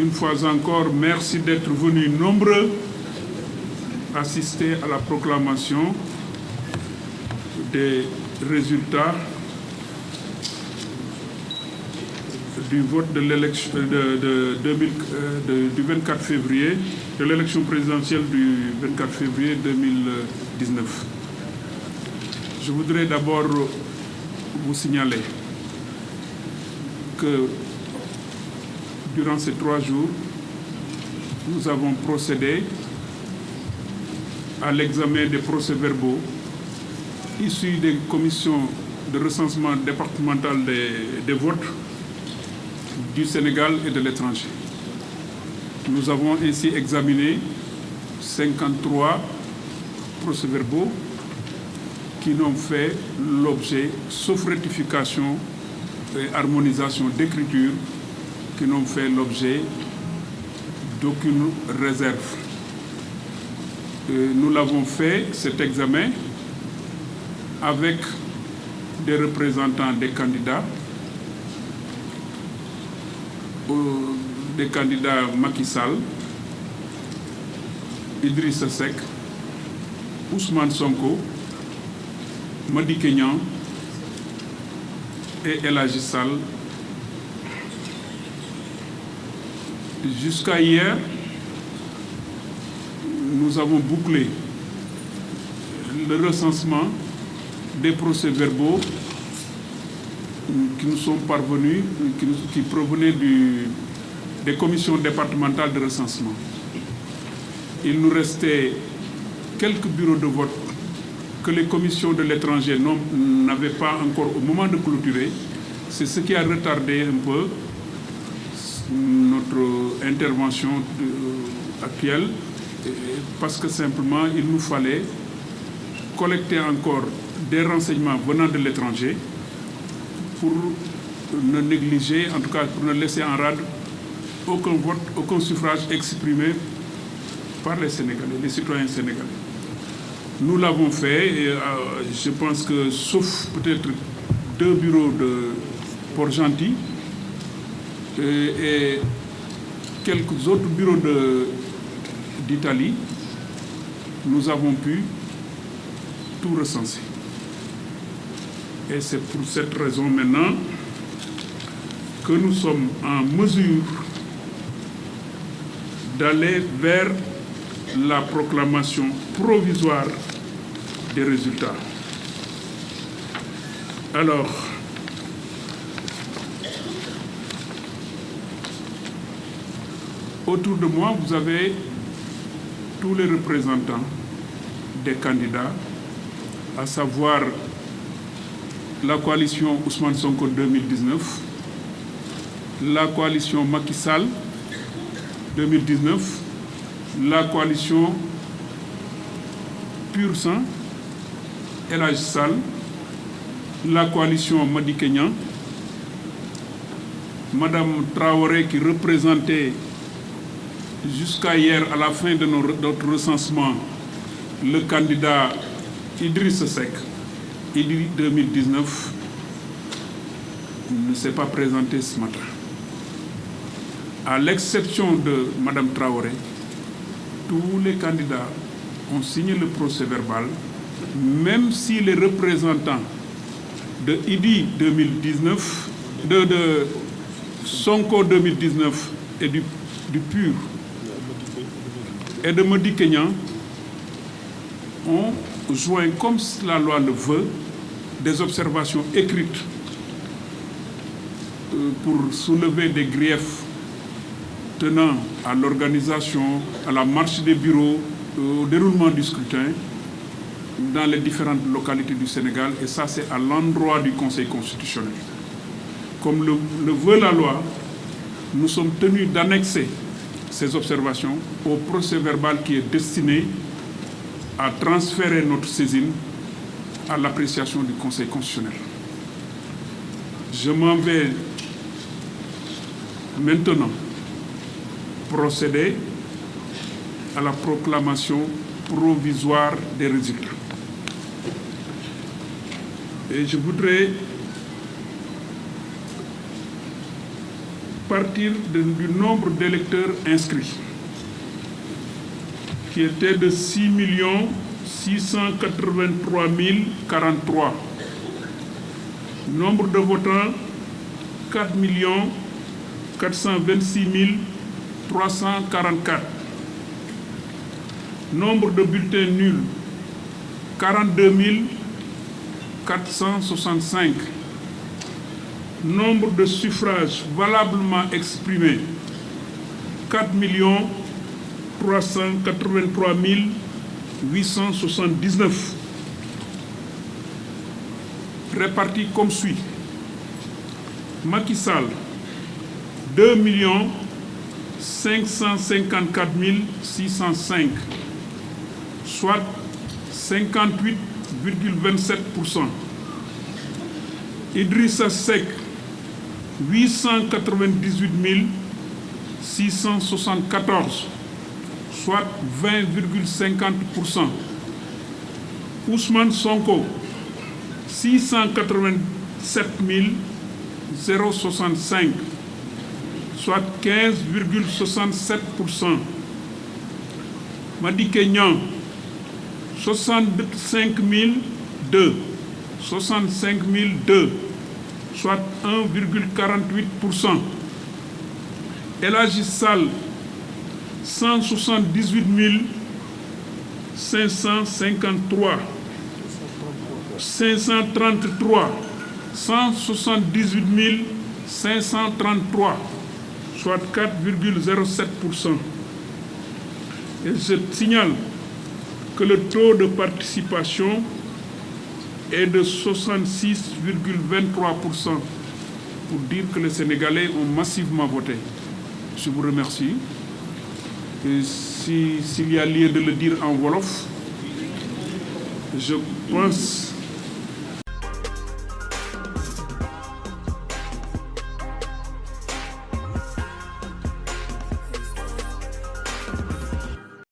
Une fois encore, merci d'être venus nombreux assister à la proclamation des résultats du vote de l'élection du 24 février, de l'élection présidentielle du 24 février 2019. Je voudrais d'abord vous signaler que durant ces 3 jours, nous avons procédé à l'examen des procès-verbaux issus des commissions de recensement départemental des votes du Sénégal et de l'étranger. Nous avons ainsi examiné 53 procès-verbaux qui n'ont fait l'objet, sauf rectification et harmonisation d'écriture, qui n'ont fait l'objet d'aucune réserve. Nous l'avons fait, cet examen, avec des représentants des candidats Macky Sall, Idrissa Seck, Ousmane Sonko, Madické Niang et El Hadji Sall. Jusqu'à hier, nous avons bouclé le recensement des procès-verbaux qui nous sont parvenus, qui provenaient des commissions départementales de recensement. Il nous restait quelques bureaux de vote que les commissions de l'étranger n'avaient pas encore au moment de clôturer. C'est ce qui a retardé un peu notre intervention actuelle, parce que simplement il nous fallait collecter encore des renseignements venant de l'étranger pour ne négliger, en tout cas pour ne laisser en rade aucun vote, aucun suffrage exprimé par les Sénégalais, les citoyens sénégalais. Nous l'avons fait et je pense que, sauf peut-être 2 bureaux de Port-Gentil et quelques autres bureaux d'Italie, nous avons pu tout recenser. Et c'est pour cette raison maintenant que nous sommes en mesure d'aller vers la proclamation provisoire des résultats. Alors, autour de moi, vous avez tous les représentants des candidats, à savoir la coalition Ousmane Sonko 2019, la coalition Macky Sall 2019, la coalition Pur Sang, El Hadji Sall, la coalition Madické Niang, Madame Traoré qui représentait jusqu'à hier, à la fin de notre recensement, le candidat Idrissa Seck, Idri 2019, ne s'est pas présenté ce matin. À l'exception de Madame Traoré, tous les candidats ont signé le procès-verbal, même si les représentants de Idi 2019, de Sonko 2019 et du PUR et de Madické Niang ont joint, comme la loi le veut, des observations écrites pour soulever des griefs tenant à l'organisation, à la marche des bureaux, au déroulement du scrutin dans les différentes localités du Sénégal, et ça c'est à l'endroit du Conseil constitutionnel. Comme le veut la loi, nous sommes tenus d'annexer ces observations au procès-verbal qui est destiné à transférer notre saisine à l'appréciation du Conseil constitutionnel. Je m'en vais maintenant procéder à la proclamation provisoire des résultats. Et je voudrais partir du nombre d'électeurs inscrits, qui était de 6 683 043. Nombre de votants, 4 426 344. Nombre de bulletins nuls, 42 465. Nombre de suffrages valablement exprimés, 4 383 879. Répartis comme suit. Macky Sall, 2 554 605, soit 58,27%. Idrissa Seck, 898 674, soit 20,50%. Ousmane Sonko, 687 065, soit 15,67%. Madické Niang, 65 002, soit 1,48%. El Hadji Sall, 178 533, 178 533, soit 4,07%. Et je signale que le taux de participation est de 66,23%, pour dire que les Sénégalais ont massivement voté. Je vous remercie. Et s'il y a lieu de le dire en wolof, je pense